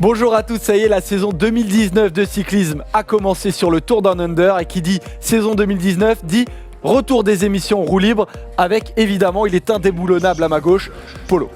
Bonjour à tous, ça y est, la saison 2019 de cyclisme a commencé sur le Tour Down Under et qui dit saison 2019 dit retour des émissions roue libre avec évidemment, il est indéboulonnable à ma gauche, Polo.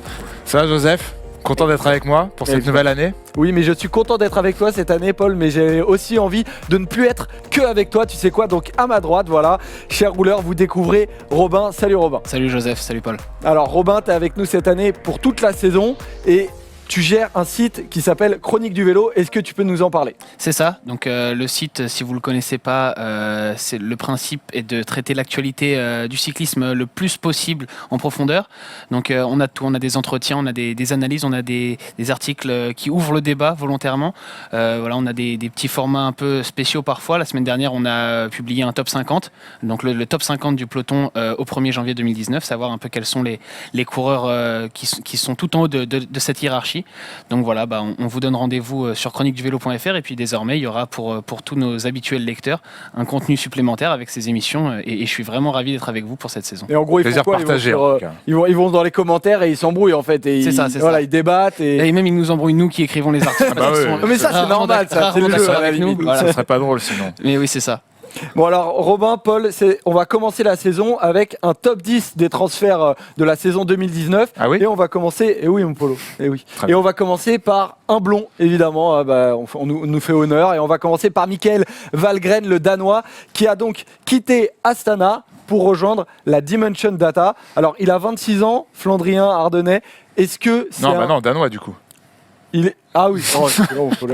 Ça va Joseph ? Content d'être avec moi pour cette nouvelle année. Oui, mais je suis content d'être avec toi cette année, Paul, mais j'ai aussi envie de ne plus être que avec toi, tu sais quoi, donc à ma droite, voilà, cher rouleur, vous découvrez Robin. Salut Robin. Salut Joseph, salut Paul. Alors Robin, tu es avec nous cette année pour toute la saison et tu gères un site qui s'appelle Chronique du vélo. Est-ce que tu peux nous en parler ? C'est ça. Donc le site, si vous ne le connaissez pas, c'est le principe est de traiter l'actualité du cyclisme le plus possible en profondeur. Donc on a tout, on a des entretiens, on a des analyses, on a des articles qui ouvrent le débat volontairement. Voilà, on a des petits formats un peu spéciaux parfois. La semaine dernière, on a publié un top 50. Donc le top 50 du peloton au 1er janvier 2019, savoir un peu quels sont les coureurs qui sont tout en haut de cette hiérarchie. Donc voilà, on vous donne rendez-vous sur chroniqueduvélo.fr et puis désormais il y aura pour tous nos habituels lecteurs un contenu supplémentaire avec ces émissions et je suis vraiment ravi d'être avec vous pour cette saison. Et en gros, ils vont dans les commentaires et ils s'embrouillent en fait. Et voilà, ils débattent. Et même ils nous embrouillent, nous qui écrivons les articles. Mais ça c'est normal, ça, c'est le jeu à la limite. Voilà. Ça serait pas drôle sinon. Mais oui, c'est ça. Bon alors Robin, Paul, on va commencer la saison avec un top 10 des transferts de la saison 2019. Ah oui ? Et on va commencer, et oui mon Polo, et oui. Très Et bien. on va commencer par un blond, évidemment, on nous fait honneur. Et on va commencer par Mikkel Valgren, le Danois, qui a donc quitté Astana pour rejoindre la Dimension Data. Alors il a 26 ans, Flandrien, Ardennais. Est-ce que c'est non, danois du coup. Ah oui,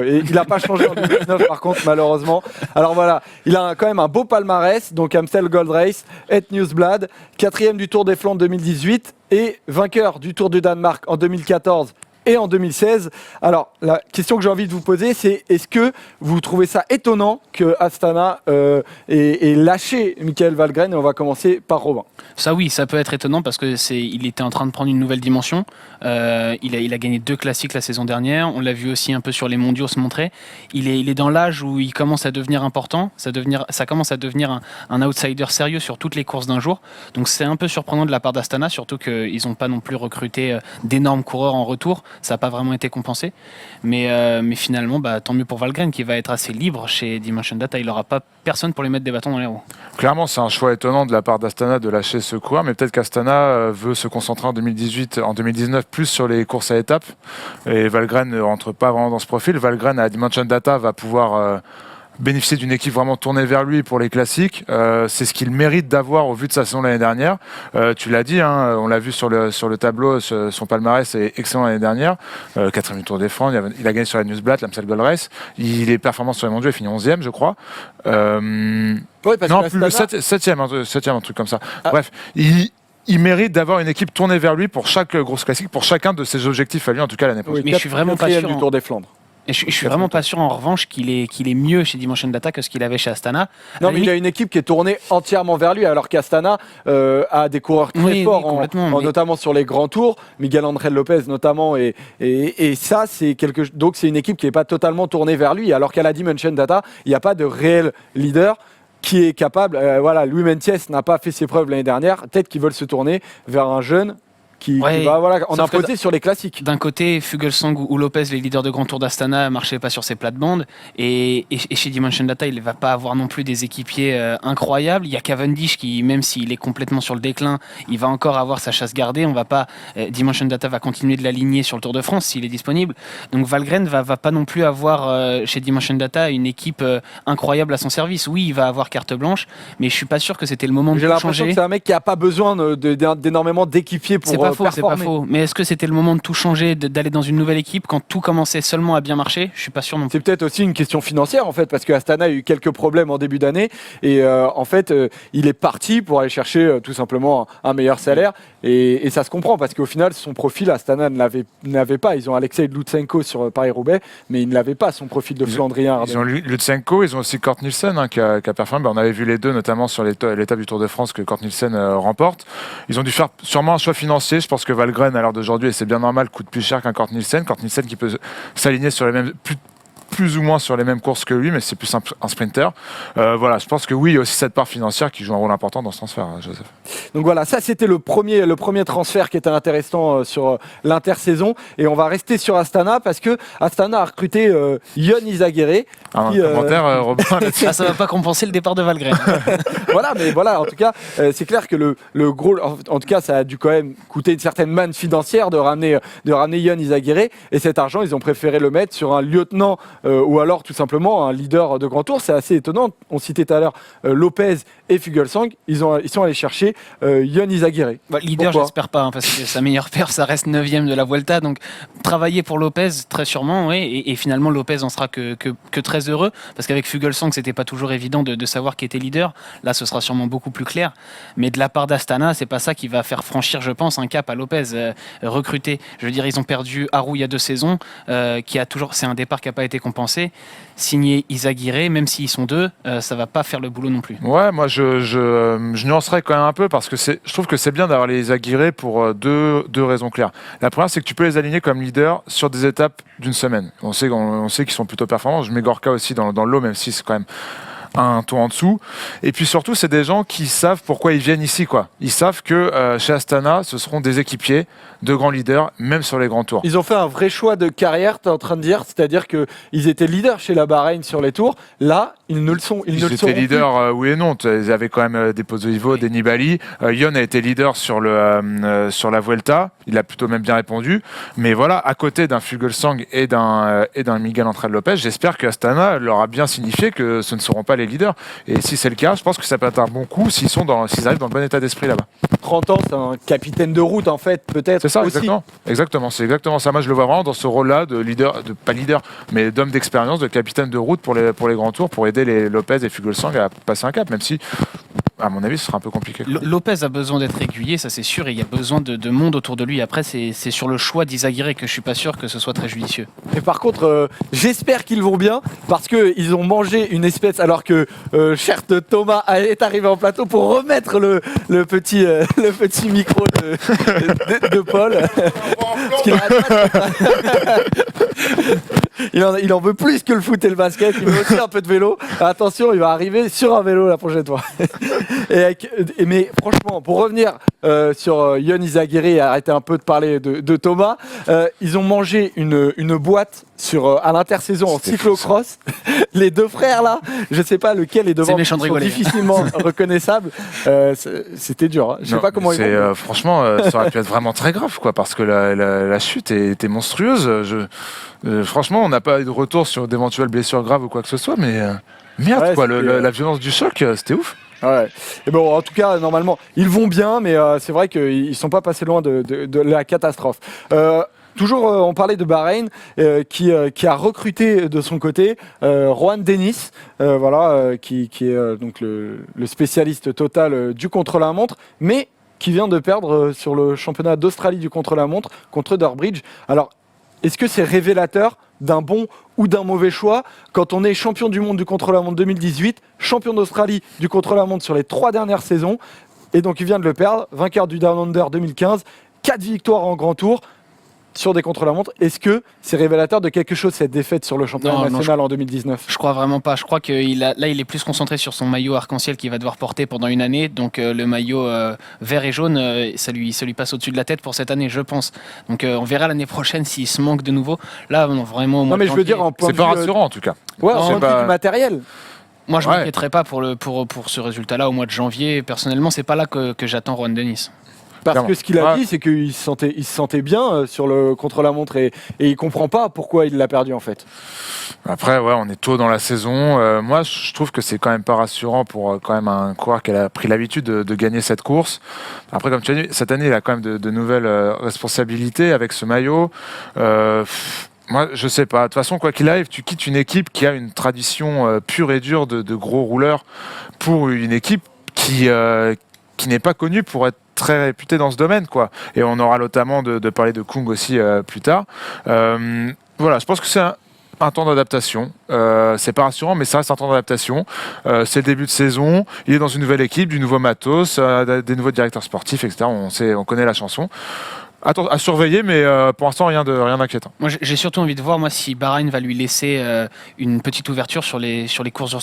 et il n'a pas changé en 2019 par contre malheureusement. Alors voilà, il a quand même un beau palmarès, donc Amstel Gold Race, Het Nieuwsblad, 4e du Tour des Flandres 2018 et vainqueur du Tour du Danemark en 2014 et en 2016. Alors la question que j'ai envie de vous poser, c'est est-ce que vous trouvez ça étonnant que Astana ait lâché Mikkel Valgren? Et on va commencer par Robin. Ça oui, ça peut être étonnant parce que il était en train de prendre une nouvelle dimension. Il a gagné 2 classiques la saison dernière. On l'a vu aussi un peu sur les mondiaux se montrer. Il est dans l'âge où il commence à devenir important. Ça commence à devenir un outsider sérieux sur toutes les courses d'un jour. Donc c'est un peu surprenant de la part d'Astana, surtout qu'ils n'ont pas non plus recruté d'énormes coureurs en retour. Ça n'a pas vraiment été compensé. Mais finalement, tant mieux pour Valgren qui va être assez libre chez Dimension Data. Il n'aura pas personne pour lui mettre des bâtons dans les roues. Clairement, c'est un choix étonnant de la part d'Astana de lâcher ce coureur, mais peut-être qu'Astana veut se concentrer en 2019 plus sur les courses à étapes. Et Valgren ne rentre pas vraiment dans ce profil. Valgren à Dimension Data va pouvoir bénéficier d'une équipe vraiment tournée vers lui pour les classiques. C'est ce qu'il mérite d'avoir au vu de sa saison l'année dernière. Tu l'as dit, on l'a vu sur le tableau, son palmarès est excellent l'année dernière. 4e du Tour des Flandres, il a gagné sur la Nieuwsblad, l'Amstel Gold Race. Il est performant sur les mondiaux, il finit 11e, je crois. Oui, parce non, que plus le 7e, un truc comme ça. Ah. Bref, il mérite d'avoir une équipe tournée vers lui pour chaque grosse classique, pour chacun de ses objectifs à lui, en tout cas l'année prochaine. Mais je suis vraiment pas sûr du Tour des Flandres. Et je suis vraiment pas sûr en revanche qu'il est mieux chez Dimension Data que ce qu'il avait chez Astana. Non, mais il a une équipe qui est tournée entièrement vers lui, alors qu'Astana a des coureurs très forts, notamment sur les grands tours, Miguel Ángel López notamment, et ça donc c'est une équipe qui n'est pas totalement tournée vers lui, alors qu'à la Dimension Data, il n'y a pas de réel leader qui est capable. Louis Mentiès n'a pas fait ses preuves l'année dernière. Peut-être qu'ils veulent se tourner vers un jeune qui va en imposer sur les classiques. D'un côté, Fuglsang ou Lopez, les leaders de Grand Tour d'Astana, ne marchaient pas sur ses plates-bandes. Et chez Dimension Data, il ne va pas avoir non plus des équipiers incroyables. Il y a Cavendish qui, même s'il est complètement sur le déclin, il va encore avoir sa chasse gardée. Dimension Data va continuer de l'aligner sur le Tour de France s'il est disponible. Donc Valgren va pas non plus avoir chez Dimension Data une équipe incroyable à son service. Oui, il va avoir carte blanche, mais je ne suis pas sûr que c'était le moment de changer. J'ai l'impression que c'est un mec qui n'a pas besoin d'énormément d'équipiers pour c'est pas faux. Mais est-ce que c'était le moment de tout changer, d'aller dans une nouvelle équipe quand tout commençait seulement à bien marcher? Je suis pas sûr non plus. C'est peut-être aussi une question financière en fait, parce que Astana a eu quelques problèmes en début d'année et en fait il est parti pour aller chercher tout simplement un meilleur salaire et ça se comprend parce qu'au final son profil Astana n'avait pas. Ils ont Alexei Lutsenko sur Paris-Roubaix, mais ils ne l'avaient pas son profil de Flandrien. Ils ont Lutsenko, ils ont aussi Kort Nielsen qui a performé. On avait vu les deux notamment sur l'étape du Tour de France que Kort Nielsen remporte. Ils ont dû faire sûrement un choix financier. Je pense que Valgren, à l'heure d'aujourd'hui, et c'est bien normal, coûte plus cher qu'un Kort Nielsen. Kort Nielsen qui peut s'aligner sur les mêmes, plus ou moins sur les mêmes courses que lui, mais c'est plus un sprinter. Voilà, je pense que oui, il y a aussi cette part financière qui joue un rôle important dans ce transfert, Joseph. Donc voilà, ça c'était le premier transfert qui était intéressant sur l'intersaison. Et on va rester sur Astana parce que Astana a recruté Yon Izagirre. Un commentaire, Robin là-dessus. Ah, ça va pas compenser le départ de Valgren. Voilà, mais voilà, en tout cas, c'est clair que le gros, en tout cas, ça a dû quand même coûter une certaine manne financière de ramener Yon Izagirre. Et cet argent, ils ont préféré le mettre sur un lieutenant ou alors tout simplement un leader de grand tour. C'est assez étonnant. On citait tout à l'heure Lopez et Fuglsang. Ils sont allés chercher Yon Izagirre. Leader, Pourquoi j'espère pas, parce que sa meilleure perf, ça reste 9ème de la Vuelta. Donc travailler pour Lopez, très sûrement, oui. Et finalement, Lopez en sera que très heureux, parce qu'avec Fuglsang, c'était pas toujours évident de savoir qui était leader. Là, ce sera sûrement beaucoup plus clair. Mais de la part d'Astana, c'est pas ça qui va faire franchir, je pense, un cap à Lopez. Recruter, je veux dire, ils ont perdu Haru il y a 2 saisons, c'est un départ qui n'a pas été compensé. Signer Izagirre, même s'ils sont 2, ça va pas faire le boulot non plus. Ouais, moi je nuancerais quand même un peu parce que je trouve que c'est bien d'avoir les Izagirre pour deux raisons claires. La première, c'est que tu peux les aligner comme leader sur des étapes d'une semaine. On sait qu'ils sont plutôt performants. Je mets Gorka aussi dans le lot, même si c'est quand même un ton en dessous. Et puis surtout, c'est des gens qui savent pourquoi ils viennent ici, quoi. Ils savent que chez Astana, ce seront des équipiers de grands leaders, même sur les grands tours. Ils ont fait un vrai choix de carrière, tu es en train de dire, c'est-à-dire qu'ils étaient leaders chez la Bahreïn sur les tours. Là, ils ne le sont. Ils étaient leaders, oui et non. Ils avaient quand même des Pozzovivo, des Nibali. Yon a été leader sur la Vuelta. Il a plutôt même bien répondu. Mais voilà, à côté d'un Fuglsang et d'un Miguel Ángel Lopez, j'espère que Astana leur a bien signifié que ce ne seront pas les leaders. Et si c'est le cas, je pense que ça peut être un bon coup s'ils arrivent dans le bon état d'esprit là-bas. 30 ans, c'est un capitaine de route en fait, peut-être. C'est ça, aussi. exactement. C'est exactement ça. Moi, je le vois vraiment dans ce rôle-là de leader, pas leader, mais d'homme d'expérience, de capitaine de route pour les grands tours, pour aider les Lopez et Fuglsang à passer un cap, même si, à mon avis, ce sera un peu compliqué. Lopez a besoin d'être aiguillé, ça c'est sûr, et il y a besoin de monde autour de lui. Après, c'est sur le choix d'Izagirre que je suis pas sûr que ce soit très judicieux. Et par contre, j'espère qu'ils vont bien parce qu'ils ont mangé une espèce, alors que cher Thomas est arrivé en plateau pour remettre le petit micro de Paul. Parce qu'il arrête pas de- il en veut plus que le foot et le basket, il veut aussi un peu de vélo. Attention, il va arriver sur un vélo la prochaine fois. Mais franchement, pour revenir sur Yon Izagirre et arrêter un peu de parler de Thomas, ils ont mangé une boîte à l'intersaison en cyclocross. Les 2 frères là, je sais pas lequel est devant, méchant de sont rigoler. difficilement reconnaissables. C'était dur. Hein. Je sais pas comment ils vont. Franchement, ça aurait pu être vraiment très grave, quoi, parce que la chute était monstrueuse. Franchement, on n'a pas eu de retour sur d'éventuelles blessures graves ou quoi que ce soit, mais merde, Ouais, quoi, la violence du choc, c'était ouf. Ouais. Et bon, en tout cas, normalement, ils vont bien, mais c'est vrai qu'ils sont pas passés loin de la catastrophe. Toujours, on parlait de Bahreïn, qui a recruté de son côté Juan Dennis, qui est donc le spécialiste total du contre-la-montre, mais qui vient de perdre sur le championnat d'Australie du contre-la-montre contre Durbridge. Alors, est-ce que c'est révélateur d'un bon ou d'un mauvais choix quand on est champion du monde du contre-la-montre 2018, champion d'Australie du contre-la-montre sur les 3 dernières saisons, et donc il vient de le perdre, vainqueur du Down Under 2015, 4 victoires en grand tour sur des contre-la-montre. Est-ce que c'est révélateur de quelque chose, cette défaite sur le championnat national en 2019 ? Je crois vraiment pas. Je crois qu'il est plus concentré sur son maillot arc-en-ciel qu'il va devoir porter pendant une année. Donc le maillot vert et jaune, ça lui passe au-dessus de la tête pour cette année, je pense. Donc on verra l'année prochaine s'il se manque de nouveau. Là, non, vraiment. Non, mais je veux dire en point c'est de pas vue, rassurant en tout cas. Ouais, en C'est point de vue du matériel. Moi, je ne m'inquiéterais pas pour ce résultat-là au mois de janvier. Personnellement, c'est pas là que j'attends Juan Dennis. Parce Clairement. que ce qu'il a dit, c'est qu'il se sentait bien sur le contre-la-montre et il comprend pas pourquoi il l'a perdu en fait. Après, ouais, on est tôt dans la saison. Moi, je trouve que c'est quand même pas rassurant pour quand même un coureur qui a pris l'habitude de gagner cette course. Après, comme tu as dit, cette année, il a quand même de nouvelles responsabilités avec ce maillot. Moi, je sais pas. De toute façon, quoi qu'il arrive, tu quittes une équipe qui a une tradition pure et dure de gros rouleurs pour une équipe qui n'est pas connue pour être très réputé dans ce domaine, quoi. Et on aura notamment de parler de Kung aussi plus tard. Voilà, je pense que c'est un temps d'adaptation. C'est pas rassurant, mais ça reste un temps d'adaptation. C'est le début de saison. Il est dans une nouvelle équipe, du nouveau matos, des nouveaux directeurs sportifs, etc. On connaît la chanson. À surveiller, mais pour l'instant, rien d'inquiétant. Moi, j'ai surtout envie de voir si Bahreïn va lui laisser une petite ouverture sur les courses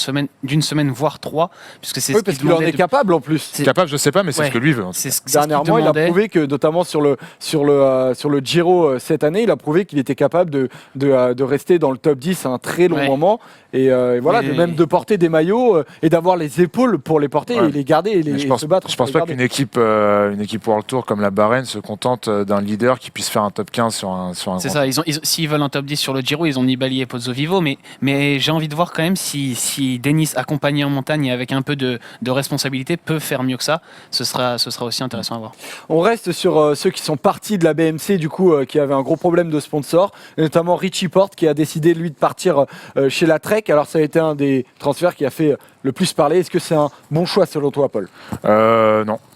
d'une semaine, voire 3. Puisque c'est oui, parce qu'il en est capable en plus. Capable, je sais pas, mais c'est ce que lui veut. Dernièrement, il a prouvé que, notamment sur le Giro cette année, il a prouvé qu'il était capable de rester dans le top 10 à un très long moment. Et voilà, de porter des maillots et d'avoir les épaules pour les porter et les garder et se battre. Je pense pas qu'une équipe World Tour comme la Bahreïn se contente d'un leader qui puisse faire un top 15 sur un c'est ça, s'ils veulent un top 10 sur le Giro, ils ont Nibali et Pozzovivo, mais j'ai envie de voir quand même si Denis, accompagné en montagne et avec un peu de responsabilité, peut faire mieux que ça. Ce sera aussi intéressant à voir. On reste sur ceux qui sont partis de la BMC, du coup, qui avaient un gros problème de sponsor, notamment Richie Porte qui a décidé, lui, de partir chez la Trek. Alors, ça a été un des transferts qui a fait le plus parler. Est-ce que c'est un bon choix selon toi, Paul ?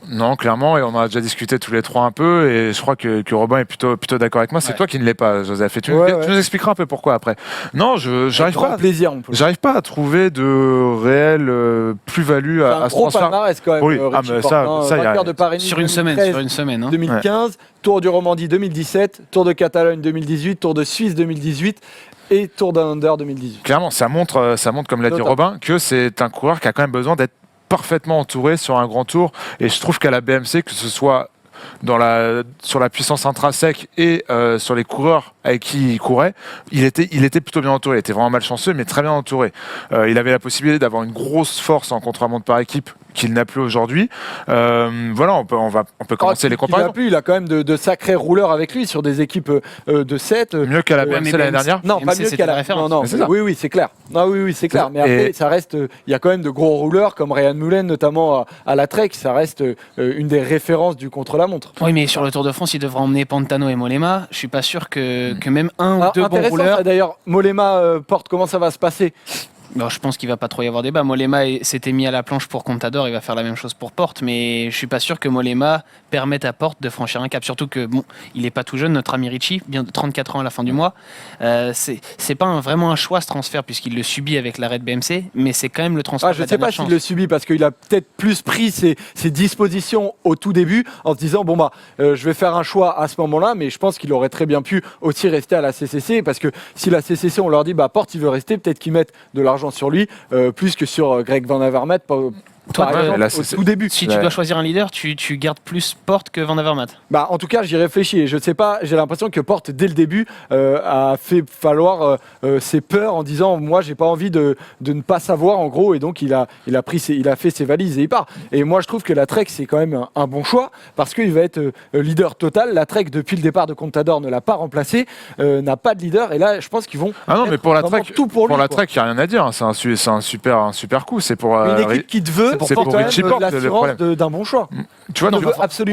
Non, clairement, et on en a déjà discuté tous les trois un peu, et je crois que Robin est plutôt d'accord avec moi. C'est toi qui ne l'es pas, Joseph. Et tu nous expliqueras un peu pourquoi après. Non, j'arrive pas à trouver de réelle plus-value à ce transfert. Palmarès quand même. Oui, vainqueur de Paris sur une semaine. 2015, Tour du Romandie 2017, Tour de Catalogne 2018, Tour de Suisse 2018. Et Tour d'un Under 2018. Clairement, ça montre, comme l'a dit Robin, que c'est un coureur qui a quand même besoin d'être parfaitement entouré sur un grand tour. Et je trouve qu'à la BMC, que ce soit sur la puissance intrinsèque et sur les coureurs avec qui il courait, il était plutôt bien entouré. Il était vraiment malchanceux, mais très bien entouré. Il avait la possibilité d'avoir une grosse force en contre-la-montre par équipe qu'il n'a plus aujourd'hui. Voilà, on peut commencer les comparaisons. Il a quand même de sacrés rouleurs avec lui sur des équipes de 7. Mieux qu'à la BMC l'année dernière. Non, pas mieux qu'à la référence. Non. Oui, c'est clair. Oui, c'est clair. Mais après, ça reste. Il y a quand même de gros rouleurs comme Ryan Mullen, notamment à la Trek. Ça reste une des références du contre-la-montre. Oui, mais sur le Tour de France, il devra emmener Pantano et Mollema. Je suis pas sûr que même un ou deux bons rouleurs. D'ailleurs, Mollema Porte, comment ça va se passer ? Non, je pense qu'il va pas trop y avoir débat. Mollema s'était mis à la planche pour Contador, il va faire la même chose pour Porte, mais je suis pas sûr que Mollema permette à Porte de franchir un cap. Surtout que il est pas tout jeune, notre ami Richie, bien de 34 ans à la fin du mois. C'est pas vraiment un choix ce transfert puisqu'il le subit avec l'arrêt de BMC, mais c'est quand même le transfert. Je sais pas s'il le subit parce qu'il a peut-être plus pris ses dispositions au tout début en se disant je vais faire un choix à ce moment-là, mais je pense qu'il aurait très bien pu aussi rester à la CCC parce que si la CCC on leur dit Porte il veut rester, peut-être qu'ils mettent de l'argent sur lui plus que sur Greg Van Avermaet par exemple, au tout début. Si tu dois choisir un leader, tu gardes plus Porte que Van Avermaet. En tout cas, j'y réfléchis. Je sais pas, j'ai l'impression que Porte, dès le début, a fait valoir ses peurs en disant moi, j'ai pas envie de ne pas savoir, en gros, et donc il a fait ses valises et il part. Et moi, je trouve que la Trek, c'est quand même un bon choix parce qu'il va être leader total. La Trek, depuis le départ de Contador, ne l'a pas remplacé, n'a pas de leader. Et là, je pense qu'ils vont. Mais pour la Trek, tout pour lui. Pour la Trek, il n'y a rien à dire. C'est un super coup. C'est pour une équipe qui te veut. C'est pour Richie Porte l'assurance d'un bon choix. Tu vois,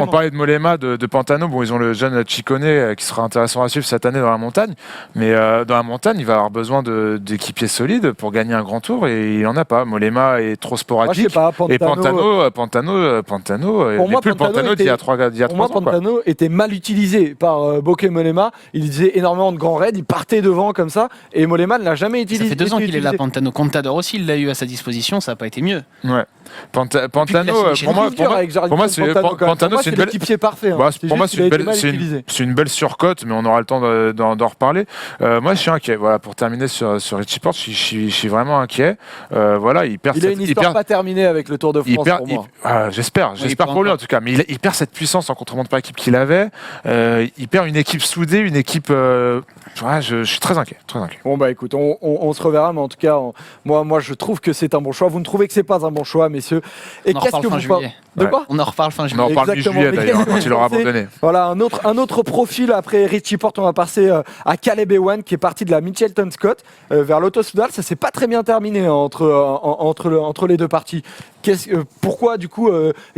on parlait de Mollema, de Pantano. Ils ont le jeune Ciccone qui sera intéressant à suivre cette année dans la montagne. Mais dans la montagne, il va avoir besoin d'équipiers solides pour gagner un grand tour et il n'en a pas. Mollema est trop sporadique. Et Pantano, pour moi, Pantano d'il y a 3 ans. Pour moi, Pantano était mal utilisé par Bokeh Mollema. Il disait énormément de grands raids, il partait devant comme ça. Et Mollema ne l'a jamais utilisé. Ça fait 2 ans qu'il est là, Pantano. Contador aussi, il l'a eu à sa disposition, ça n'a pas été mieux. Ouais. Pantano, pour moi, c'est une équipier parfait. Pour moi, c'est une belle surcote, mais on aura le temps d'en reparler. Moi, je suis inquiet. Voilà, pour terminer sur Richie Porte, je suis vraiment inquiet. Il a une histoire pas terminée avec le Tour de France pour moi. J'espère pour lui en tout cas. Mais il perd cette puissance en contre-montre par équipe qu'il avait. Il perd une équipe soudée, une équipe. Je suis très inquiet. Bon écoute, on se reverra, mais en tout cas, moi, je trouve que c'est un bon choix. Vous ne trouvez que c'est pas un bon choix, messieurs. Et qu'est-ce que vous juillet. De quoi ? On en reparle fin juillet. On en reparle mi-juillet d'ailleurs, quand il aura abandonné. Voilà, un autre profil après Richie Porte. On va passer à Caleb Ewan qui est parti de la Mitchelton Scott vers l'Auto Soudal. Ça s'est pas très bien terminé entre les deux parties. Pourquoi du coup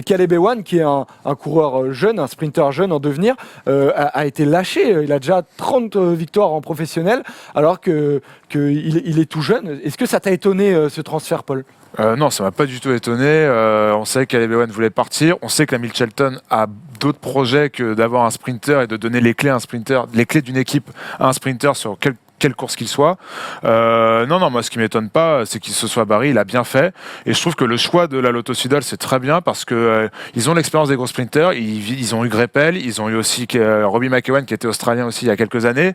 Caleb Ewan, qui est un coureur jeune, un sprinter jeune en devenir, a été lâché. Il a déjà 30 victoires en professionnel alors qu'il est tout jeune. Est-ce que ça t'a étonné ce transfert, Paul ? Non, ça m'a pas du tout étonné. On sait qu'Aleb Ewan voulait partir. On sait que la Mitchelton a d'autres projets que d'avoir un sprinter et de donner les clés à un sprinter, les clés d'une équipe à un sprinter sur quelle course qu'il soit. Non, moi ce qui m'étonne pas, c'est qu'il se soit barré, il a bien fait. Et je trouve que le choix de la Lotto Soudal, c'est très bien parce que ils ont l'expérience des gros sprinters, ils ont eu Greipel, ils ont eu aussi Robbie McEwen qui était australien aussi il y a quelques années.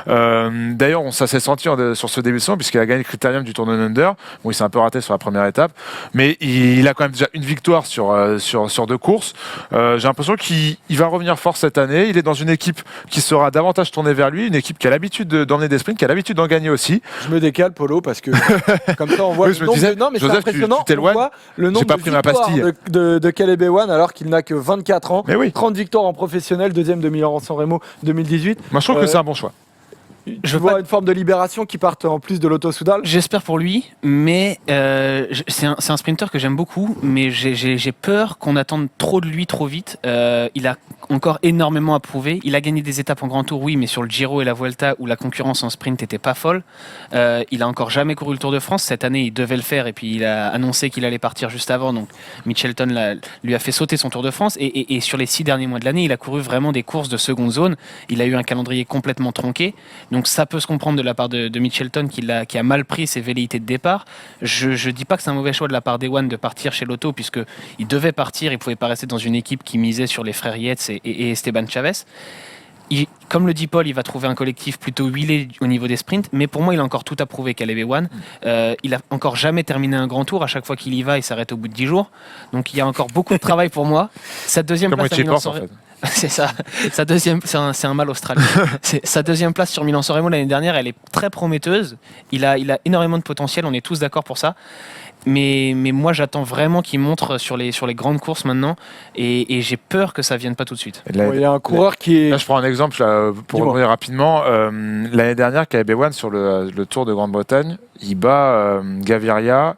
D'ailleurs, ça s'est senti sur ce début de saison puisqu'il a gagné le critérium du Tour de Under. Bon, il s'est un peu raté sur la première étape, mais il a quand même déjà une victoire sur 2 courses. J'ai l'impression qu'il va revenir fort cette année. Il est dans une équipe qui sera davantage tournée vers lui, une équipe qui a l'habitude d'emmener des sprints, qui a l'habitude d'en gagner aussi. Je me décale, Polo, parce que comme ça on voit Oui, le nombre de... Non, mais Joseph, c'est impressionnant. tu t'éloignes. On voit le nombre J'ai pas de pris ma victoires pastille. de Caleb Ewan alors qu'il n'a que 24 ans. Mais oui. 30 victoires en professionnel, deuxième de Milan-San Remo 2018. Moi, je trouve que c'est un bon choix. Je vois une forme de libération qui parte en plus de Lotto Soudal. J'espère pour lui, mais c'est un sprinter que j'aime beaucoup, mais j'ai peur qu'on attende trop de lui trop vite. Il a encore énormément à prouver. Il a gagné des étapes en Grand Tour, oui, mais sur le Giro et la Vuelta où la concurrence en sprint n'était pas folle. Il a encore jamais couru le Tour de France. Cette année, il devait le faire et puis il a annoncé qu'il allait partir juste avant. Donc Mitchelton lui a fait sauter son Tour de France. Et sur les 6 derniers mois de l'année, il a couru vraiment des courses de seconde zone. Il a eu un calendrier complètement tronqué. Donc ça peut se comprendre de la part de Mitchelton qui a mal pris ses velléités de départ. Je dis pas que c'est un mauvais choix de la part d'Ewan de partir chez Lotto puisque il devait partir, il pouvait pas rester dans une équipe qui misait sur les frères Yates et Esteban Chavez. Comme le dit Paul, il va trouver un collectif plutôt huilé au niveau des sprints, mais pour moi il a encore tout à prouver Caleb Ewan. Il a encore jamais terminé un grand tour, à chaque fois qu'il y va il s'arrête au bout de 10 jours, donc il y a encore beaucoup de travail pour moi. Sa deuxième Comme place à Milan-San en fait. C'est ça. C'est un mal australien. Sa deuxième place sur Milan-San Remo l'année dernière, elle est très prometteuse. Il a énormément de potentiel, on est tous d'accord pour ça. Mais moi, j'attends vraiment qu'il montre sur les grandes courses maintenant, et j'ai peur que ça vienne pas tout de suite. Il y a un coureur qui est... Là, je prends un exemple pour revenir rapidement. L'année dernière, Caleb Ewan sur le Tour de Grande-Bretagne, il bat Gaviria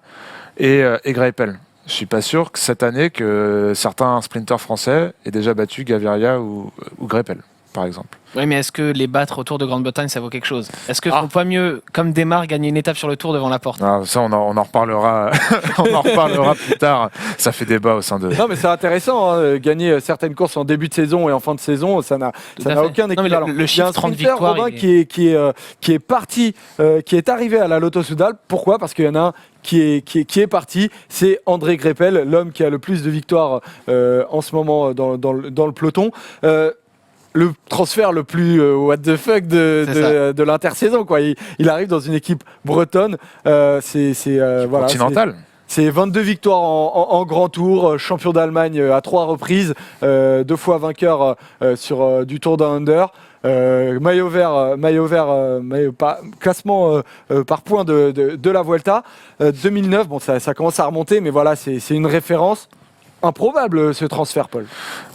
et Greipel. Je suis pas sûr que cette année que certains sprinteurs français aient déjà battu Gaviria ou Greipel, par exemple. Oui, mais est-ce que les battre au Tour de Grande-Bretagne, ça vaut quelque chose? Est-ce que faut pas mieux, comme Desmar, gagner une étape sur le Tour devant la porte? Ça, on en reparlera. On en reparlera plus tard. Ça fait débat au sein de. Non, mais c'est intéressant. Gagner certaines courses en début de saison et en fin de saison, ça n'a aucun équivalent. Le chiffre 30 victoires, victoires, Robin, qui est parti, qui est arrivé à la Lotto Soudal. Pourquoi? Parce qu'il y en a un qui est parti, c'est André Greipel, l'homme qui a le plus de victoires en ce moment dans le peloton. Le transfert le plus what the fuck de l'intersaison, quoi. Il arrive dans une équipe bretonne, continentale. C'est 22 victoires en Grand Tour, champion d'Allemagne à 3 reprises, 2 fois vainqueur sur du Tour Down Under. Maillot vert, classement par points de la Vuelta. 2009, bon, ça commence à remonter, mais voilà, c'est une référence. Improbable ce transfert, Paul.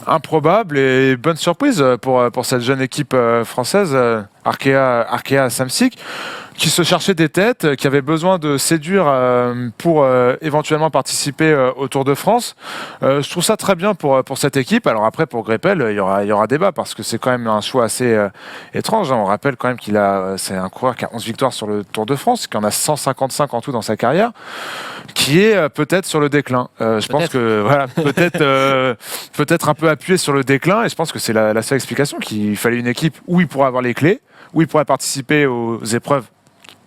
Improbable et bonne surprise pour cette jeune équipe française, Arkea Samsic, qui se cherchait des têtes, qui avait besoin de séduire pour éventuellement participer au Tour de France. Je trouve ça très bien pour cette équipe. Alors après, pour Greipel, il y aura débat parce que c'est quand même un choix assez étrange. On rappelle quand même c'est un coureur qui a 11 victoires sur le Tour de France, qui en a 155 en tout dans sa carrière, qui est peut-être sur le déclin. Je pense que voilà, peut-être un peu appuyé sur le déclin, et je pense que c'est la seule explication, qu'il fallait une équipe où il pourrait avoir les clés, où il pourrait participer aux épreuves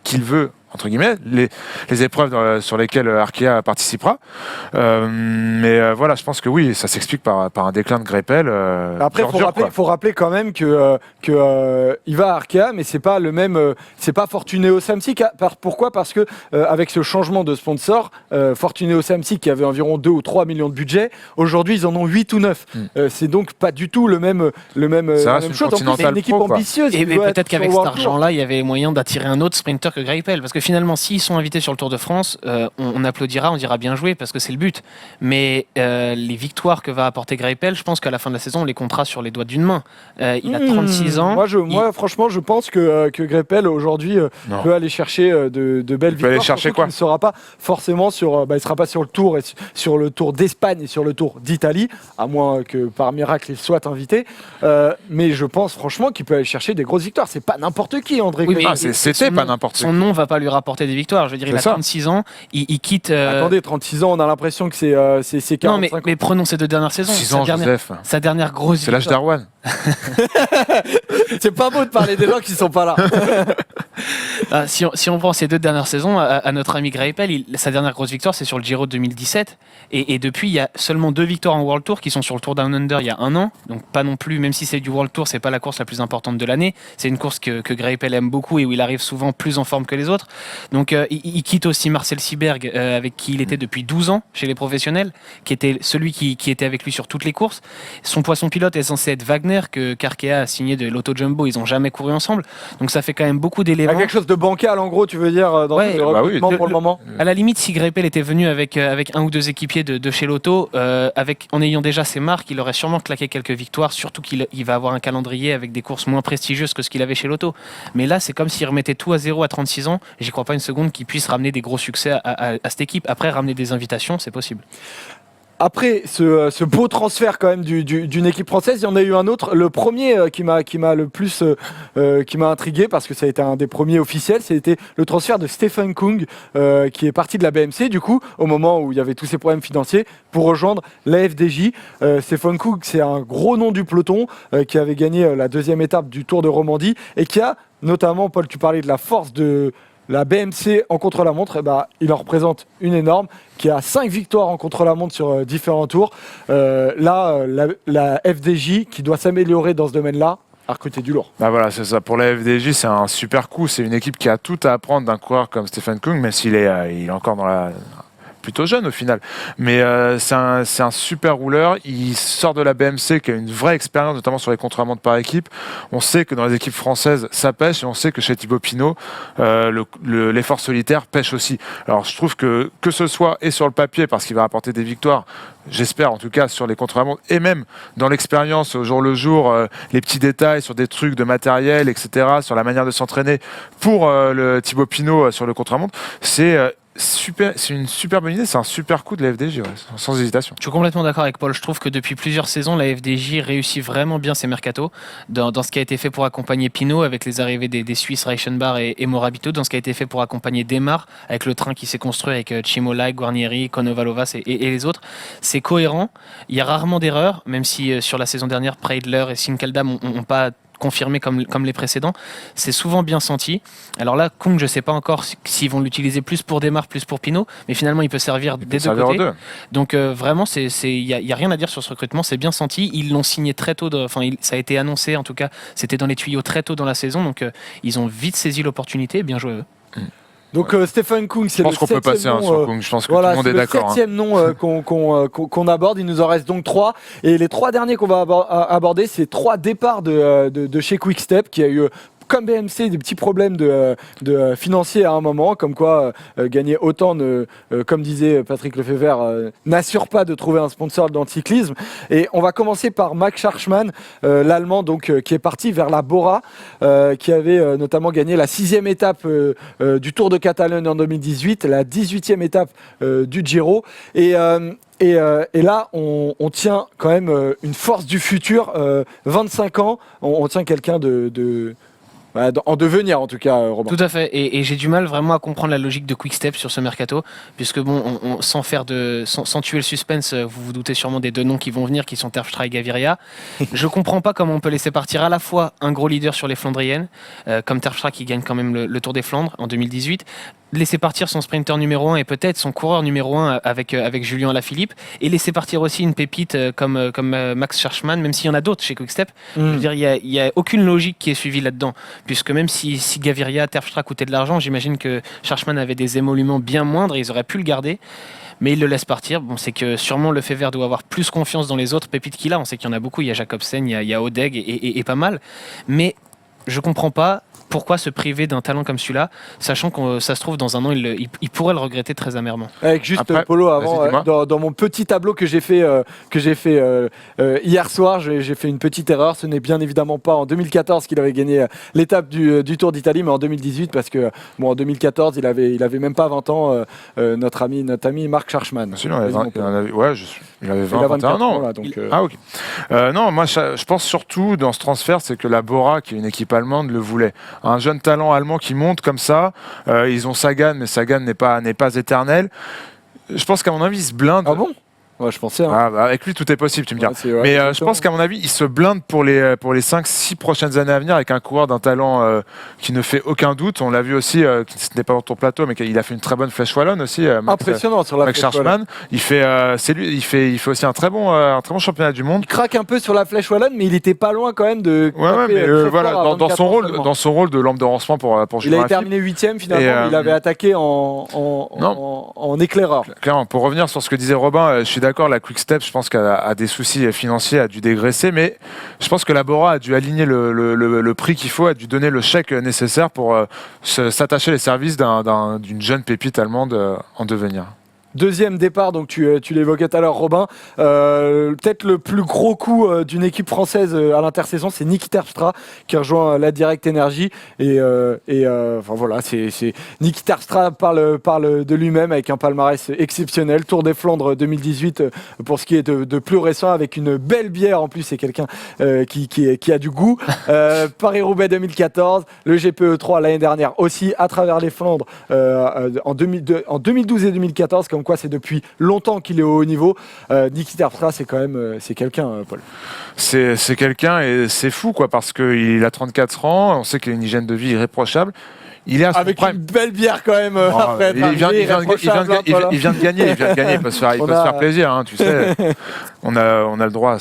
qu'il veut, entre guillemets, les épreuves sur lesquelles Arkea participera. Mais voilà, je pense que oui, ça s'explique par un déclin de Greipel. Après, il faut rappeler quand même que il va à Arkea, mais c'est pas le même, c'est pas Fortunéo Samsic. Pourquoi? Parce que avec ce changement de sponsor, Fortunéo Samsic qui avait environ 2 ou 3 millions de budget, aujourd'hui ils en ont 8 ou 9. C'est donc pas du tout le même chose. C'est une équipe ambitieuse. Et peut-être qu'avec cet argent-là, il y avait moyen d'attirer un autre sprinter que Greipel, parce que finalement, s'ils sont invités sur le Tour de France, on applaudira, on dira bien joué, parce que c'est le but. Mais les victoires que va apporter Greipel, je pense qu'à la fin de la saison, on les comptera sur les doigts d'une main. Il a 36 ans. Moi, franchement, je pense que Greipel aujourd'hui peut aller chercher de belles victoires. Aller chercher quoi? Il ne sera pas forcément il sera pas sur le Tour, sur le Tour d'Espagne et sur le Tour d'Italie, à moins que par miracle il soit invité. Mais je pense franchement qu'il peut aller chercher des grosses victoires. C'est pas n'importe qui, André. Oui, c'était pas n'importe qui. Son nom va pas lui rapporter des victoires. Je veux dire, il a 36 ans, il quitte. Attendez, 36 ans, on a l'impression que c'est 45 ans. Mais prenons ces 2 dernières saisons. 6 ans, Joseph. Sa dernière grosse victoire. C'est l'âge d'Arwan. C'est pas beau de parler des gens qui sont pas là. Si on prend ces 2 dernières saisons, à notre ami Greipel, sa dernière grosse victoire, c'est sur le Giro 2017. Et depuis, il y a seulement 2 victoires en World Tour qui sont sur le Tour Down Under il y a 1 an. Donc pas non plus, même si c'est du World Tour, c'est pas la course la plus importante de l'année. C'est une course que Greipel aime beaucoup et où il arrive souvent plus en forme que les autres. Donc il quitte aussi Marcel Sieberg, avec qui il était depuis 12 ans chez les professionnels, qui était celui qui était avec lui sur toutes les courses. Son poisson pilote est censé être Wagner, que Karkea a signé de l'Auto Jumbo. Ils n'ont jamais couru ensemble. Donc ça fait quand même beaucoup d'éléments. Quelque chose de bancal, en gros, tu veux dire, dans le recrutement pour le moment. À la limite, si Greipel était venu avec 1 ou 2 équipiers de chez l'Auto, en ayant déjà ses marques, il aurait sûrement claqué quelques victoires, surtout qu'il va avoir un calendrier avec des courses moins prestigieuses que ce qu'il avait chez l'Auto. Mais là, c'est comme s'il remettait tout à zéro à 36 ans. J'y crois pas une seconde qu'il puisse ramener des gros succès à cette équipe. Après, ramener des invitations, c'est possible. Après ce beau transfert quand même d'une équipe française, il y en a eu un autre. Le premier qui m'a le plus qui m'a intrigué parce que ça a été un des premiers officiels, c'était le transfert de Stephen Kung qui est parti de la BMC du coup au moment où il y avait tous ces problèmes financiers pour rejoindre la FDJ. Stephen Kung, c'est un gros nom du peloton qui avait gagné la 2e étape du Tour de Romandie et qui a notamment, Paul, tu parlais de la force de la BMC en contre-la-montre, il en représente une énorme, qui a 5 victoires en contre-la-montre sur différents tours. La FDJ, qui doit s'améliorer dans ce domaine-là, a recruté du lourd. Voilà, c'est ça. Pour la FDJ, c'est un super coup. C'est une équipe qui a tout à apprendre d'un coureur comme Stephen Kung, même s'il est encore dans la... plutôt jeune au final, mais c'est un super rouleur. Il sort de la BMC qui a une vraie expérience, notamment sur les contre-la-montre par équipe. On sait que dans les équipes françaises ça pêche et on sait que chez Thibaut Pinot l'effort solitaire pêche aussi. Alors je trouve que ce soit et sur le papier parce qu'il va apporter des victoires, j'espère en tout cas sur les contre-la-montre, et même dans l'expérience au jour le jour, les petits détails sur des trucs de matériel, etc., sur la manière de s'entraîner pour le Thibaut Pinot sur le contre-la-montre, c'est une super bonne idée, c'est un super coup de la FDJ, sans hésitation. Je suis complètement d'accord avec Paul. Je trouve que depuis plusieurs saisons, la FDJ réussit vraiment bien ses mercatos dans ce qui a été fait pour accompagner Pinot avec les arrivées des Suisses Reichenbach et Morabito, dans ce qui a été fait pour accompagner Demar avec le train qui s'est construit avec Cimolai, Guarnieri, Konovalovas et les autres. C'est cohérent. Il y a rarement d'erreurs, même si sur la saison dernière, Preidler et Sinkeldam n'ont pas confirmé comme les précédents, c'est souvent bien senti. Alors là, Kung, je ne sais pas encore s'ils vont l'utiliser plus pour Demar, plus pour Pinot, mais finalement il peut servir des deux côtés. Donc vraiment, il y a rien à dire sur ce recrutement, c'est bien senti. Ils l'ont signé très tôt, ça a été annoncé, en tout cas, c'était dans les tuyaux très tôt dans la saison, donc ils ont vite saisi l'opportunité, bien joué eux. Donc Stephen Kung, c'est le 7e nom. Je pense qu'on peut passer sur Kung, je pense que tout le monde est d'accord. C'est le 7e nom qu'on aborde, il nous en reste donc 3. Et les 3 derniers qu'on va aborder, c'est 3 départs de chez Quick-Step qui a eu... comme BMC, des petits problèmes de financiers à un moment, comme quoi gagner autant, comme disait Patrick Lefebvre, n'assure pas de trouver un sponsor dans le cyclisme. Et on va commencer par Max Scharchmann, l'Allemand donc, qui est parti vers la Bora, qui avait notamment gagné la 6e étape du Tour de Catalogne en 2018, la 18e étape du Giro. Et là, on tient quand même une force du futur, 25 ans, on tient quelqu'un en devenir en tout cas, Robin. Tout à fait, et j'ai du mal vraiment à comprendre la logique de Quick-Step sur ce mercato, puisque bon, sans tuer le suspense, vous vous doutez sûrement des 2 noms qui vont venir, qui sont Terpstra et Gaviria. Je comprends pas comment on peut laisser partir à la fois un gros leader sur les Flandriennes, comme Terpstra qui gagne quand même le Tour des Flandres en 2018, laisser partir son sprinter numéro 1 et peut-être son coureur numéro 1 avec Julien Alaphilippe, et laisser partir aussi une pépite comme Max Scharchmann, même s'il y en a d'autres chez Quick-Step. Je veux dire, il y a aucune logique qui est suivie là-dedans, puisque même si Gaviria, Terpstra coûtaient de l'argent, j'imagine que Scharchmann avait des émoluments bien moindres et ils auraient pu le garder. Mais il le laisse partir. Bon, c'est que sûrement Lefebvre doit avoir plus confiance dans les autres pépites qu'il a. On sait qu'il y en a beaucoup. Il y a Jacobsen, il y a Odeg et pas mal. Mais je comprends pas pourquoi se priver d'un talent comme celui-là, sachant que ça se trouve dans un an, il pourrait le regretter très amèrement. Avec juste après, Polo, avant, dans mon petit tableau que j'ai fait hier soir, j'ai fait une petite erreur. Ce n'est bien évidemment pas en 2014 qu'il avait gagné l'étape du Tour d'Italie, mais en 2018, parce que en 2014, il avait même pas 20 ans, notre ami Marc Scharchmann. Il avait 21 ans. Là, donc, ok. Non, moi je pense surtout dans ce transfert, c'est que la Bora, qui est une équipe allemande, le voulait. Un jeune talent allemand qui monte comme ça, ils ont Sagan, mais Sagan n'est pas éternel. Je pense qu'à mon avis, ils se blindent. Ah bon ? Ouais, je pensais. Hein. Avec lui, tout est possible, tu me diras. Ouais, mais je pense qu'à mon avis, il se blinde pour les 5-6 prochaines années à venir avec un coureur d'un talent qui ne fait aucun doute. On l'a vu aussi, ce n'est pas dans ton plateau, mais il a fait une très bonne flèche wallonne aussi. Impressionnant sur la Max flèche Schachmann. Il fait aussi un très bon championnat du monde. Il craque un peu sur la flèche wallonne, mais il était pas loin quand même de. Dans son rôle de lampe de lancement pour il a terminé 8ème finalement. Il avait attaqué en éclaireur. Clairement, pour revenir sur ce que disait Robin, je suis d'accord, la Quick Step, je pense qu'elle a des soucis financiers, a dû dégraisser, mais je pense que la Bora a dû aligner le prix qu'il faut, a dû donner le chèque nécessaire pour s'attacher les services d'une jeune pépite allemande en devenir. Deuxième départ, donc tu l'évoquais tout à l'heure, Robin. Peut-être le plus gros coup d'une équipe française à l'intersaison, c'est Niki Terpstra qui rejoint la Direct Energy. Enfin voilà, c'est Niki Terpstra parle de lui-même avec un palmarès exceptionnel. Tour des Flandres 2018 pour ce qui est de plus récent, avec une belle bière en plus. C'est quelqu'un qui a du goût. Paris-Roubaix 2014, le GPE 3 l'année dernière aussi à travers les Flandres en 2012 et 2014. Comme quoi, c'est depuis longtemps qu'il est au haut niveau. Niki Terpstra, c'est quand même quelqu'un, Paul. C'est quelqu'un et c'est fou, quoi, parce qu'il a 34 ans, on sait qu'il a une hygiène de vie irréprochable. Il est à son avec prime. Une belle bière quand même. Après, il vient de gagner, il peut se faire plaisir, hein, tu sais. On a le droit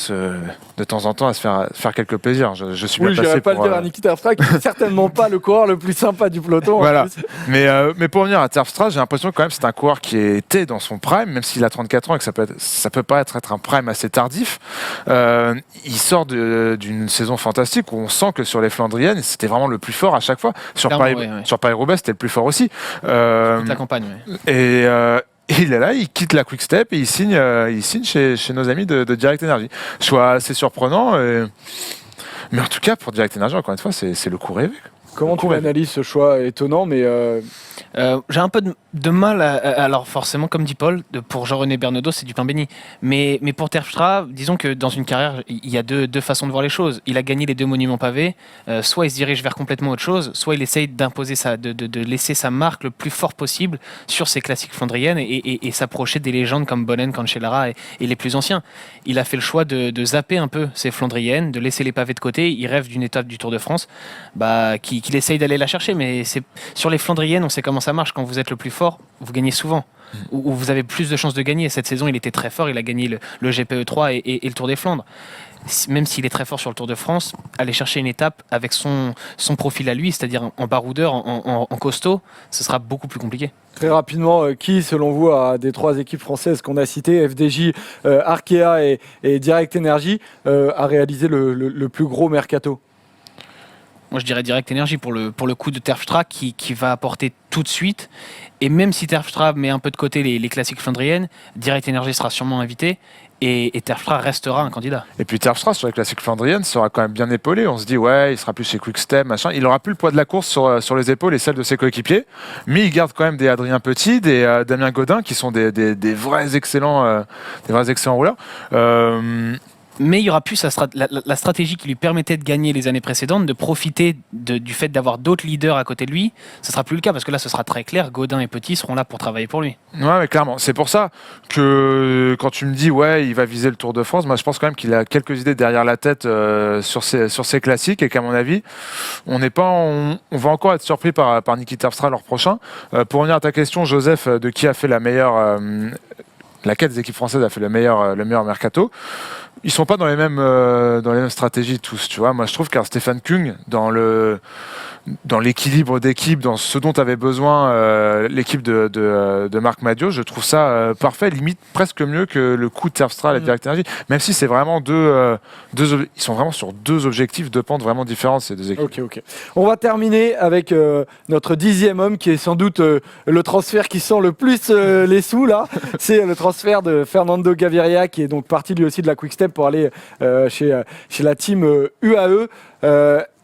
de temps en temps à se faire quelques plaisirs. Je suis bien placé. Je ne pas le dire à Niki Terpstra, qui n'est certainement pas le coureur le plus sympa du peloton. Voilà. Mais pour revenir à Terpstra, j'ai l'impression que quand même c'est un coureur qui était dans son prime, même s'il a 34 ans et que ça peut pas être un prime assez tardif. Il sort d'une saison fantastique où on sent que sur les Flandriennes, c'était vraiment le plus fort à chaque fois. Sur Paris-Roubaix, c'était le plus fort aussi. Toute la campagne, Et il est là, il quitte la Quick Step et il signe chez nos amis de Direct Energy. Choix assez surprenant. Mais en tout cas, pour Direct Energy, encore une fois, c'est le coup rêvé. Comment tu analyses ce choix étonnant, mais j'ai un peu de mal alors forcément, comme dit Paul, pour Jean-René Bernaudot, c'est du pain béni. Mais pour Terpstra, disons que dans une carrière, il y a deux façons de voir les choses. Il a gagné les 2 monuments pavés. Soit il se dirige vers complètement autre chose, soit il essaye d'imposer de laisser sa marque le plus fort possible sur ces classiques flandriennes et s'approcher des légendes comme Bonnen, Cancellara et les plus anciens. Il a fait le choix de zapper un peu ces flandriennes, de laisser les pavés de côté. Il rêve d'une étape du Tour de France qu'il essaye d'aller la chercher. Mais sur les flandriennes, on sait comment ça marche. Quand vous êtes le plus fort, vous gagnez souvent. Ou vous avez plus de chances de gagner. Cette saison, il était très fort. Il a gagné le GPE 3 et le Tour des Flandres. Même s'il est très fort sur le Tour de France, aller chercher une étape avec son profil à lui, c'est-à-dire en baroudeur, en costaud, ce sera beaucoup plus compliqué. Très rapidement, qui, selon vous, a des 3 équipes françaises qu'on a citées, FDJ, Arkea et Direct Energy, a réalisé le plus gros mercato? Moi, je dirais Direct Energy pour le coup de Terpstra qui va apporter tout de suite. Et même si Terpstra met un peu de côté les classiques flandriennes, Direct Energy sera sûrement invité et Terpstra restera un candidat. Et puis Terpstra sur les classiques flandriennes sera quand même bien épaulé. On se dit il sera plus chez Quick-Step, machin. Il aura plus le poids de la course sur les épaules et celles de ses coéquipiers. Mais il garde quand même des Adrien Petit, des Damien Gaudin qui sont des vrais excellents rouleurs. Mais il y aura plus la stratégie qui lui permettait de gagner les années précédentes, de profiter du fait d'avoir d'autres leaders à côté de lui. Ce sera plus le cas parce que là, ce sera très clair. Godin et Petit seront là pour travailler pour lui. Ouais, mais clairement. C'est pour ça que quand tu me dis il va viser le Tour de France, moi je pense quand même qu'il a quelques idées derrière la tête sur ses classiques et qu'à mon avis, on va encore être surpris par Niki Terpstra l'an prochain. Pour revenir à ta question, Joseph, de qui a fait la meilleure, laquelle des équipes françaises a fait le meilleur mercato? Ils sont pas dans les mêmes stratégies tous, tu vois. Moi, je trouve qu'un Stefan Kung dans l'équilibre d'équipe, dans ce dont avait besoin l'équipe de Marc Madiot, je trouve ça parfait, limite presque mieux que le coup de Terpstra à la Direct Energy. Même si c'est vraiment ils sont vraiment sur 2 objectifs, 2 pentes vraiment différentes ces 2 équipes. Ok. On va terminer avec notre 10e homme qui est sans doute le transfert qui sent le plus les sous là. C'est le transfert de Fernando Gaviria qui est donc parti lui aussi de la Quick Step pour aller chez la team UAE.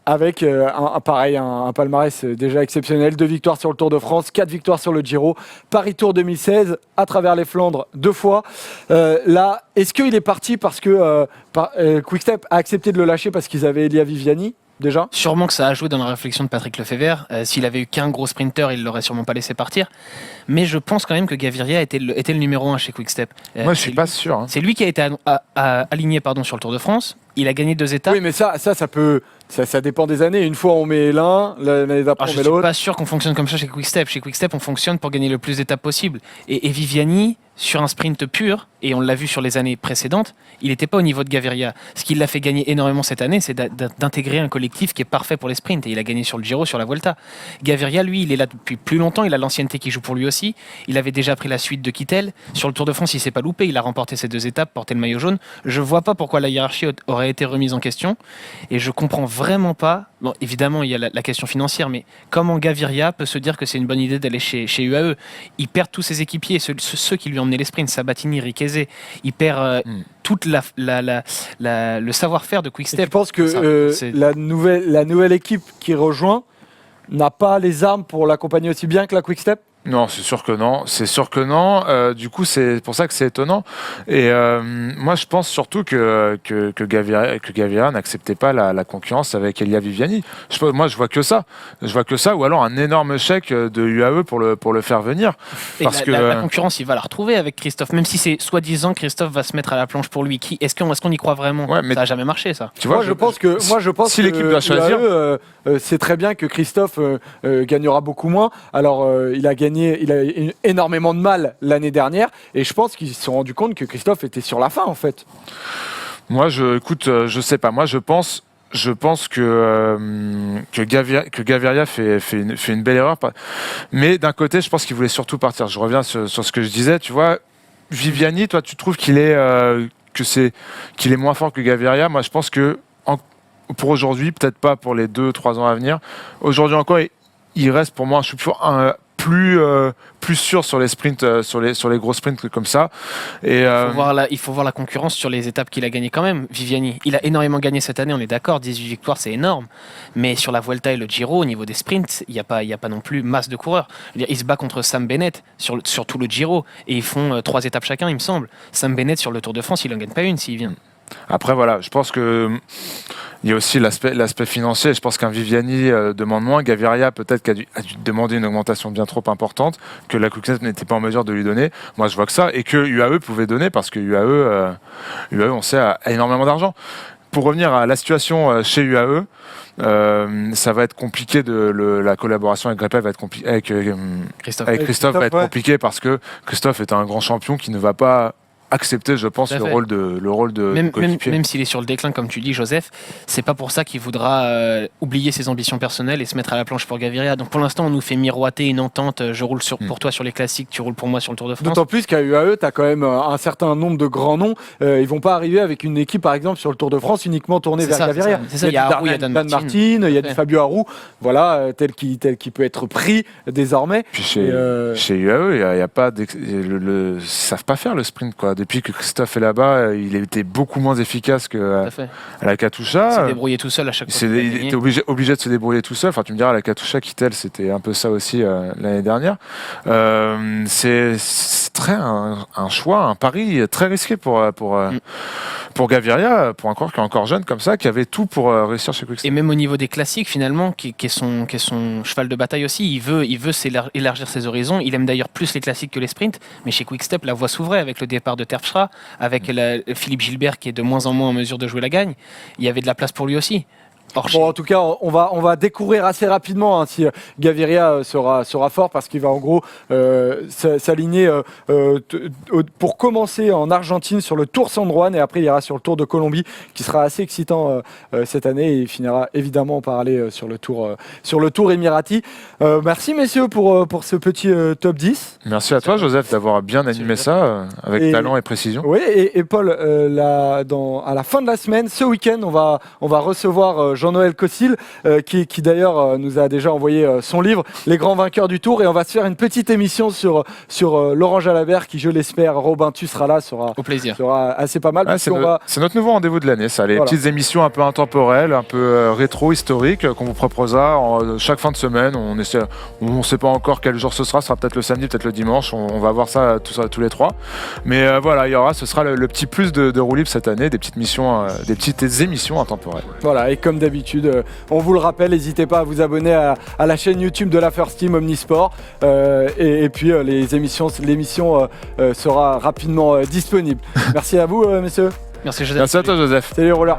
Avec un palmarès déjà exceptionnel, 2 victoires sur le Tour de France, 4 victoires sur le Giro, Paris Tour 2016, à travers les Flandres 2 fois. Là, est-ce qu'il est parti parce que Quick-Step a accepté de le lâcher parce qu'ils avaient Elia Viviani déjà? Sûrement que ça a joué dans la réflexion de Patrick Lefebvre. S'il avait eu qu'un gros sprinter, il l'aurait sûrement pas laissé partir. Mais je pense quand même que Gaviria était le numéro 1 chez Quick-Step. Moi, je suis pas sûr. Hein. C'est lui qui a été aligné sur le Tour de France. Il a gagné 2 étapes. Oui, mais ça peut. Ça dépend des années. Une fois on met l'un, l'année d'après on Je met suis l'autre. pas sûr qu'on fonctionne comme ça chez Quick-Step. Chez Quick-Step, on fonctionne pour gagner le plus d'étapes possible. Et Viviani, sur un sprint pur, et on l'a vu sur les années précédentes, il n'était pas au niveau de Gaviria. Ce qui l'a fait gagner énormément cette année, c'est d'intégrer un collectif qui est parfait pour les sprints. Et il a gagné sur le Giro, sur la Vuelta. Gaviria, lui, il est là depuis plus longtemps. Il a l'ancienneté qui joue pour lui aussi. Il avait déjà pris la suite de Kittel. Sur le Tour de France, il s'est pas loupé. Il a remporté ses 2 étapes, porté le maillot jaune. Je vois pas pourquoi la hiérarchie aurait été remise en question. Et je comprends vraiment pas. Bon, évidemment, il y a la question financière, mais comment Gaviria peut se dire que c'est une bonne idée d'aller chez UAE? Il perd tous ses équipiers, ceux qui lui ont emmené les sprints, Sabatini, Riqueze. Il perd toute le savoir-faire de Quick-Step. Je pense que la nouvelle équipe qui rejoint n'a pas les armes pour l'accompagner aussi bien que la Quick-Step? Non, c'est sûr que non. C'est sûr que non. Du coup, c'est pour ça que c'est étonnant. Et moi, je pense surtout que Gaviria n'acceptait pas la concurrence avec Elia Viviani. Moi, je vois que ça. Je vois que ça, ou alors un énorme chèque de UAE pour le faire venir. Et parce la concurrence, il va la retrouver avec Christophe. Même si c'est soi-disant Christophe va se mettre à la planche pour lui. Est-ce qu'on y croit vraiment? Ça n'a jamais marché, ça. Tu vois, moi, je pense que si l'équipe doit choisir, c'est très bien que Christophe gagnera beaucoup moins. Alors, il a eu énormément de mal l'année dernière, et je pense qu'ils se sont rendus compte que Christophe était sur la fin, en fait. Moi, je sais pas. Moi, je pense que Gaviria fait une belle erreur. Mais d'un côté, je pense qu'il voulait surtout partir. Je reviens sur ce que je disais. Tu vois, Viviani, toi, tu trouves qu'il est moins fort que Gaviria? Moi, je pense que pour aujourd'hui, peut-être pas pour les 2-3 ans à venir. Aujourd'hui encore, il reste pour moi un choupion plus sûr sur les sprints, sur les gros sprints comme ça. Et il faut voir la concurrence sur les étapes qu'il a gagnées quand même. Viviani, il a énormément gagné cette année, on est d'accord, 18 victoires, c'est énorme. Mais sur la Vuelta et le Giro, au niveau des sprints, il n'y a pas non plus masse de coureurs. Je veux dire, il se bat contre Sam Bennett sur tout le Giro, et ils font 3 étapes chacun, il me semble. Sam Bennett sur le Tour de France, il n'en gagne pas une s'il vient. Après, voilà, je pense que il y a aussi l'aspect financier. Je pense qu'un Viviani demande moins. Gaviria, peut-être, a dû demander une augmentation bien trop importante que la Quick-Step n'était pas en mesure de lui donner. Moi, je vois que ça. Et que UAE pouvait donner parce que UAE, on sait, a énormément d'argent. Pour revenir à la situation chez UAE, ça va être compliqué. La collaboration avec Greipel va être compliquée. Avec Christophe va être compliqué parce que Christophe est un grand champion qui ne va pas accepter, je pense, le rôle de coéquipier. Même s'il est sur le déclin, comme tu dis, Joseph, c'est pas pour ça qu'il voudra oublier ses ambitions personnelles et se mettre à la planche pour Gaviria. Donc pour l'instant, on nous fait miroiter une entente. Je roule pour toi sur les classiques, tu roules pour moi sur le Tour de France. D'autant plus qu'à UAE, tu as quand même un certain nombre de grands noms. Ils vont pas arriver avec une équipe, par exemple, sur le Tour de France uniquement tournée vers Gaviria. C'est ça. Il y a Dan Martin, il y a du Fabio Aru, voilà, tel qui peut être pris désormais. Puis chez UAE, il y a pas ils savent pas faire le sprint, quoi. Depuis que Christophe est là-bas, il était beaucoup moins efficace qu'à la Katusha. Il s'est débrouillé tout seul à chaque fois. Il était obligé de se débrouiller tout seul. Enfin, tu me diras, à la Katusha, Kittel, c'était un peu ça aussi l'année dernière. C'est un choix, un pari très risqué pour Gaviria, pour un coureur qui est encore jeune comme ça, qui avait tout pour réussir chez Quick-Step. Et même au niveau des classiques, finalement, qui est son cheval de bataille aussi, il veut élargir ses horizons. Il aime d'ailleurs plus les classiques que les sprints, mais chez Quick-Step, la voie s'ouvrait avec le départ de Terpstra, avec Philippe Gilbert qui est de moins en moins en mesure de jouer la gagne. Il y avait de la place pour lui aussi. Bon, en tout cas, on va découvrir assez rapidement si Gaviria sera fort, parce qu'il va en gros s'aligner pour commencer en Argentine sur le Tour San Juan, et après il ira sur le Tour de Colombie qui sera assez excitant cette année, et il finira évidemment par aller sur le Tour Emirati. Merci messieurs pour ce petit top 10. Merci à toi Joseph d'avoir bien animé ça avec talent et précision. Oui, et Paul, à la fin de la semaine, ce week-end, on va recevoir Jean-Noël Cossil, qui d'ailleurs nous a déjà envoyé son livre Les grands vainqueurs du Tour, et on va se faire une petite émission sur Laurent Jalabert, qui, je l'espère, Robin, tu seras là, sera assez pas mal. Ouais, c'est notre nouveau rendez-vous de l'année, ça, les petites émissions un peu intemporelles, un peu rétro, historiques, qu'on vous proposera chaque fin de semaine. On ne sait pas encore quel jour ce sera peut-être le samedi, peut-être le dimanche, on va voir ça tous les trois. Mais voilà, ce sera le petit plus de roue libre cette année, des petites émissions intemporelles. Voilà, et comme d'habitude. On vous le rappelle, n'hésitez pas à vous abonner à la chaîne YouTube de la First Team Omnisport. Et puis l'émission sera rapidement disponible. Merci à vous, messieurs. Merci Joseph. Merci à toi, Joseph. Salut, rouleurs.